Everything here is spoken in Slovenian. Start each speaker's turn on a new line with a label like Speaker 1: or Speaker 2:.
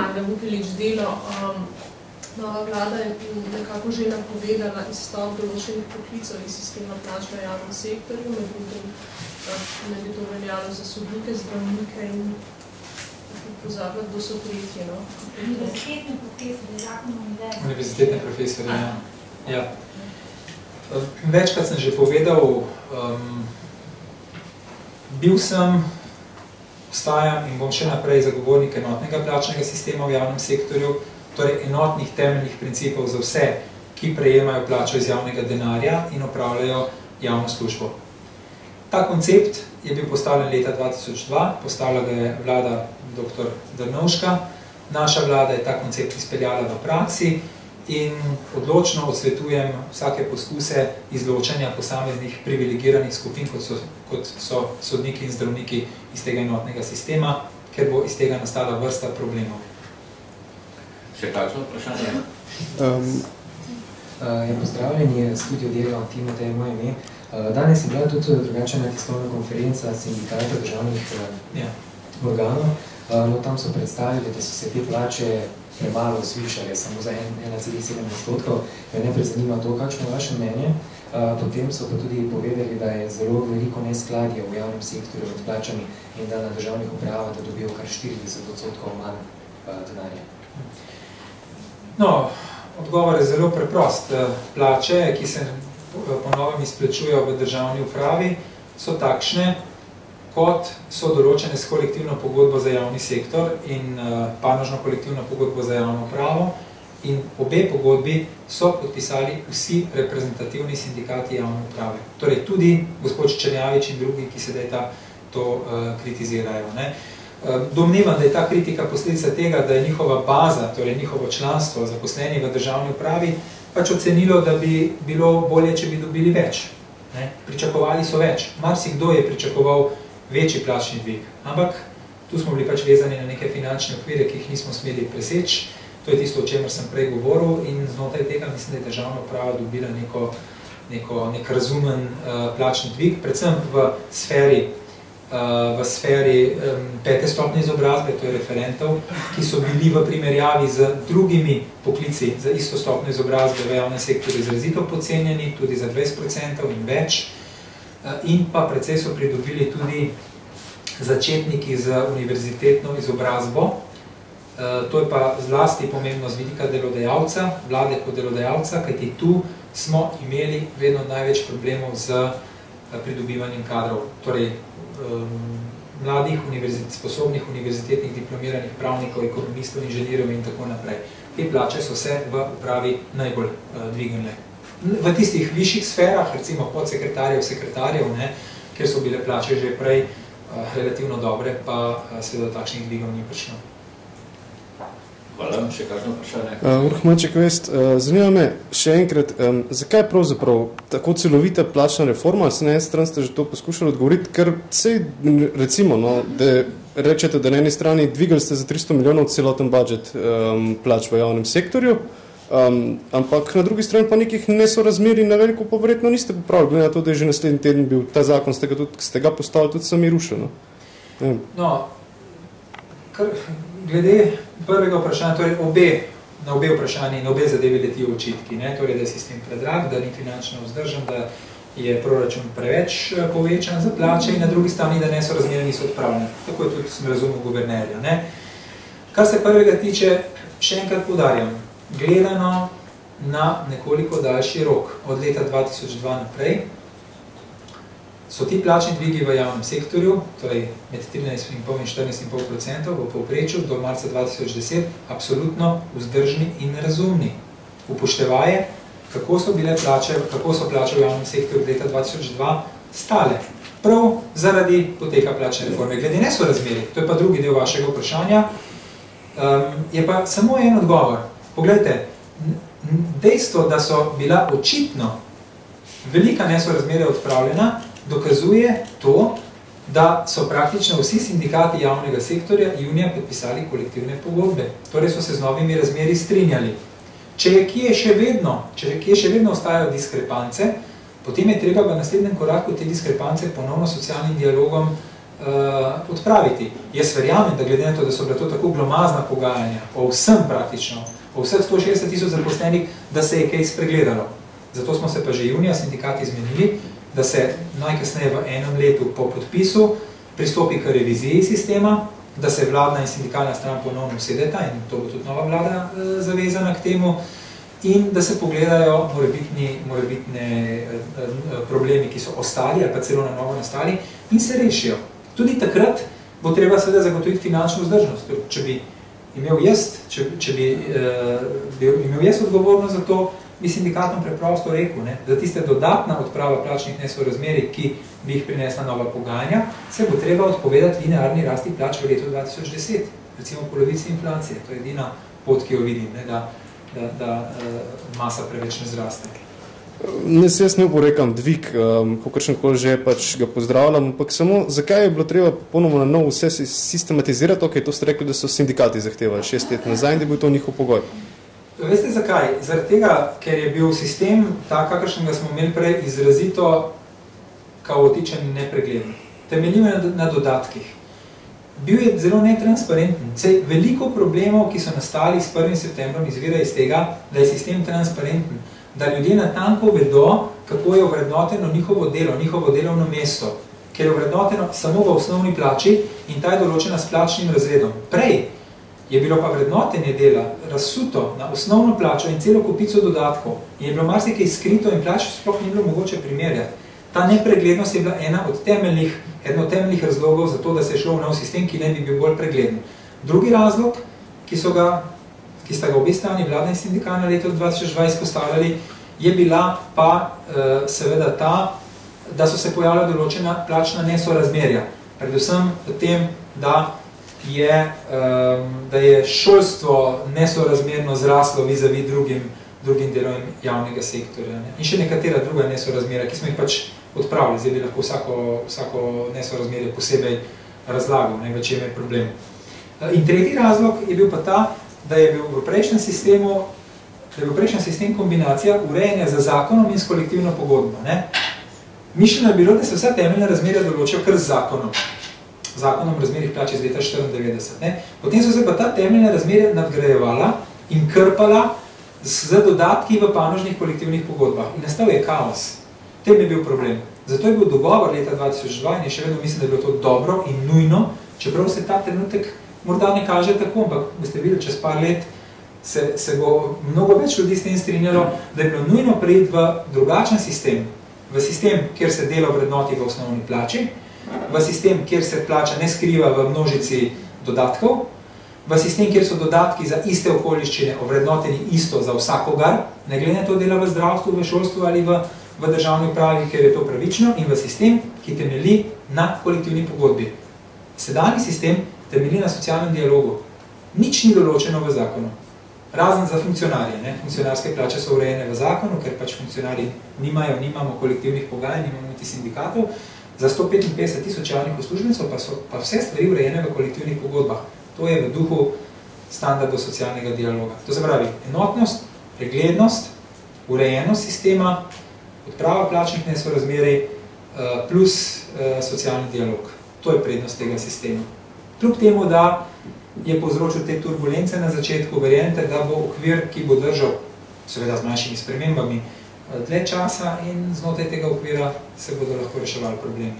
Speaker 1: Manja Vukelić delo. Nova vlada je nekako že napovedala izstop določenih poklicov iz sistema plač v javnem sektorju, med drugim ne bi to veljalo za sodnike, zdravnike in pozabljati, kdo so tretje, no?
Speaker 2: Univerzitetni profesori, zakon o univerzi.
Speaker 3: Univerzitetni profesori, ja. Večkrat sem že povedal, bil sem, ostajam in bom še naprej zagovornik enotnega plačnega sistema v javnem sektorju, torej enotnih temeljnih principov za vse, ki prejemajo plačo iz javnega denarja in opravljajo javno službo. Ta koncept je bil postavljen leta 2002, postavila ga je vlada dr. Drnovška. Naša vlada je ta koncept izpeljala v praksi in odločno odsvetujem vsake poskuse izločanja posameznih privilegiranih skupin, kot so sodniki in zdravniki iz tega enotnega sistema, ker bo iz tega nastala vrsta problemov.
Speaker 4: Še kakšno vprašanje?
Speaker 5: Pozdravljeni, studio Delo, Timotej je moje ime. Danes je bila tudi drugačena tiskovna konferenca sindikata državnih organov. Tam so predstavili, da so se te plače premalo zvišale, samo za 1,7%. Me najprej zanima to, kakšno je vaše mnenje. Potem so pa tudi povedali, da je zelo veliko neskladje v javnem sektorju med plačami in da na državnih upravah da dobijo kar 40% manj denarja.
Speaker 3: No, odgovor je zelo preprost. Plače, ki se po novem izplačujejo v državni upravi, so takšne, kot so določene s kolektivno pogodbo za javni sektor in panožno kolektivno pogodbo za javno upravo. In obe pogodbi so podpisali vsi reprezentativni sindikati javne uprave. Torej tudi gospod Černjavič in drugi, ki sedaj to kritizirajo. Domnevam, da je ta kritika posledica tega, da je njihova baza, torej njihovo članstvo, zaposleni v državni upravi, pač ocenilo, da bi bilo bolje, če bi dobili več. Pričakovali so več. Marsikdo je pričakoval večji plačni dvig. Ampak tu smo bili pač vezani na neke finančne okvire, ki jih nismo smeli preseči. To je tisto, o čemer sem prej govoril in znotraj tega mislim, da je državna uprava dobila nek razumen plačni dvig, predvsem v sferi pete stopnje izobrazbe, to je referentov, ki so bili v primerjavi z drugimi poklici za isto stopnjo izobrazbe v javnem sektorju izrazito podcenjeni, tudi za 20% in več. In pa precej so pridobili tudi začetniki z univerzitetno izobrazbo. To je pa zlasti pomembno z vidika delodajalca, vlade kot delodajalca, kajti tu smo imeli vedno največ problemov z pridobivanjem kadrov, torej mladih, sposobnih univerzitetnih diplomiranih pravnikov, ekonomistov, inženirjev in tako naprej. Te plače so se v upravi najbolj dvignile. V tistih višjih sferah, recimo podsekretarjev, sekretarjev, kjer so bile plače že prej relativno dobre, pa seveda takšnih dvigov ni prišlo.
Speaker 4: Hvala, še kakšno vprašanje?
Speaker 6: Urhmanček Vest, zanima me še enkrat, zakaj pravzaprav tako celovita plačna reforma, se na eni strani ste že to poskušali odgovoriti, ker sej recimo, da rečete, da na eni strani dvigali ste za 300 milijonov celoten budžet plač v javnem sektorju, ampak na drugi strani pa nekih nesorazmerij na veliko povredno niste popravili, glede na to, da je že naslednji teden bil ta zakon, ste ga postavili tudi sami rušeno.
Speaker 3: Glede prvega vprašanja, torej na obe vprašanje in obe zadeve letijo očitki, torej, da je sistem predrag, da ni finančno vzdržen, da je proračun preveč povečan za plače in na drugi strani, da nesorazmerja niso odpravljene. Tako je tudi sem razumel guvernerja. Kar se prvega tiče, še enkrat poudarjam, gledano na nekoliko daljši rok, od leta 2002 naprej, so ti plačni dvigi v javnem sektorju, torej med 13,5 in 14,5% v povprečju do marca 2010, absolutno vzdržni in razumni. Upoštevaje, kako so plače v javnem sektorju leta 2002 stale. Prav zaradi poteka plačne reforme. Glede nesorazmerij, to je pa drugi del vašega vprašanja, je pa samo en odgovor. Poglejte, dejstvo, da so bila očitno velika nesorazmerja odpravljena, dokazuje to, da so praktično vsi sindikati javnega sektorja junija podpisali kolektivne pogodbe. Torej so se z novimi razmeri strinjali. Če kje še vedno ostajajo diskrepance, potem je treba v naslednjem koraku te diskrepance ponovno socialnim dialogom odpraviti. Jaz verjamem, da glede na to, da so bila to tako glomazna pogajanja, o vsem praktično, o vseh 160 tisoč zaposlenih, da se je kaj spregledalo. Zato smo se pa že junija sindikati zmenili, da se najkasneje v enem letu po podpisu pristopi k reviziji sistema, da se vladna in sindikalna stran ponovno usedeta in to bo tudi nova vlada zavezana k temu, in da se pogledajo morebitne problemi, ki so ostali ali pa celo na novo nastali in se rešijo. Tudi takrat bo treba seveda zagotoviti finančno vzdržnost. Če bi imel jaz odgovornost za to, bi sindikatom preprosto rekel, da tiste dodatna odprava plačnih nesorazmerij, ki bi jih prinesla nova pogajanja, se bo treba odpovedati linearni rasti plač v letu 2010, recimo polovici inflacije. To je edina pot, ki jo vidim, da masa preveč ne zraste.
Speaker 6: Jaz ne oporekam dvig, kakršenkoli že pač ga pozdravljam, ampak samo zakaj je bilo treba ponovno na novo vse sistematizirati, to ste rekli, da so sindikati zahtevali 6 let nazaj in da je bil to njihov pogoj.
Speaker 3: Veste zakaj? Zaradi tega, ker je bil sistem, tak, kakršnega smo imeli prej, izrazito kaotičen in nepregleden. Temeljil je na dodatkih. Bil je zelo netransparenten. Veliko problemov, ki so nastali s 1. septembrom, izvira iz tega, da je sistem transparenten, da ljudje natanko vedo, kako je ovrednoteno njihovo delo, njihovo delovno mesto, ker je ovrednoteno samo v osnovni plači in ta je določena s plačnim razredom. Prej je bilo pa vrednotenje dela razsuto na osnovno plačo in celo kupico dodatkov in je bilo marsikaj skrito in plač sploh ni bilo mogoče primerjati. Ta nepreglednost je bila eden od temeljnih razlogov za to, da se je šlo v nov sistem, ki ne bi bil bolj pregleden. Drugi razlog, ki sta ga obe strani vlada in sindikalna leta 2020 postavljali, je bila pa seveda ta, da so se pojavila določena plačna nesorazmerja. Predvsem v tem, da je šolstvo nesorazmerno zraslo vizavi drugim delom javnega sektorja. In še nekatera druga nesorazmerja, ki smo jih pač odpravili. Zdaj bi lahko vsako nesorazmerje posebej razlagal, v čem je problem. In tretji razlog je bil pa ta, da je bil v prejšnjem sistem kombinacija urejanja za zakonom in s kolektivno pogodbo. Mišljeno je bilo, da se vsa temeljna razmerja določijo kar z zakonom razmerih plač iz leta 1994. Potem so se pa ta temeljna razmerja nadgrajevala in krpala z dodatki v panožnih kolektivnih pogodbah. In nastal je kaos. Tem je bil problem. Zato je bil dogovor leta 2002 in je še vedno mislim, da je bilo to dobro in nujno, čeprav se ta trenutek morda ne kaže tako, ampak boste videli, čez par let se bo mnogo več ljudi s tem strinjalo, da je bilo nujno prejeti v drugačen sistem. V sistem, kjer se delo vrednoti v osnovni plači, v sistem, kjer se plača ne skriva v množici dodatkov, v sistem, kjer so dodatki za iste okoliščine ovrednoteni isto za vsakogar, ne glede na to dela v zdravstvu, v šolstvu ali v državni upravi, ker je to pravično, in v sistem, ki temelji na kolektivni pogodbi. Sedanji sistem temelji na socialnem dialogu. Nič ni določeno v zakonu. Razen za funkcionarje. Funkcionarske plače so urejene v zakonu, ker pač funkcionarji nimamo kolektivnih pogajanj, nimamo niti sindikatov. Za 155 tisoč javnih uslužbencev pa so pa vse stvari urejene v kolektivnih pogodbah. To je v duhu standardov socialnega dialoga. To se pravi enotnost, preglednost, urejenost sistema, odprava plačnih nesorazmerij plus socialni dialog. To je prednost tega sistema. Kljub temu, da je povzročil te turbulence na začetku, verjente, da bo okvir, ki bo držal, seveda z manjšimi spremembami, dlje časa in znotraj tega okvira se bodo lahko reševali problemi.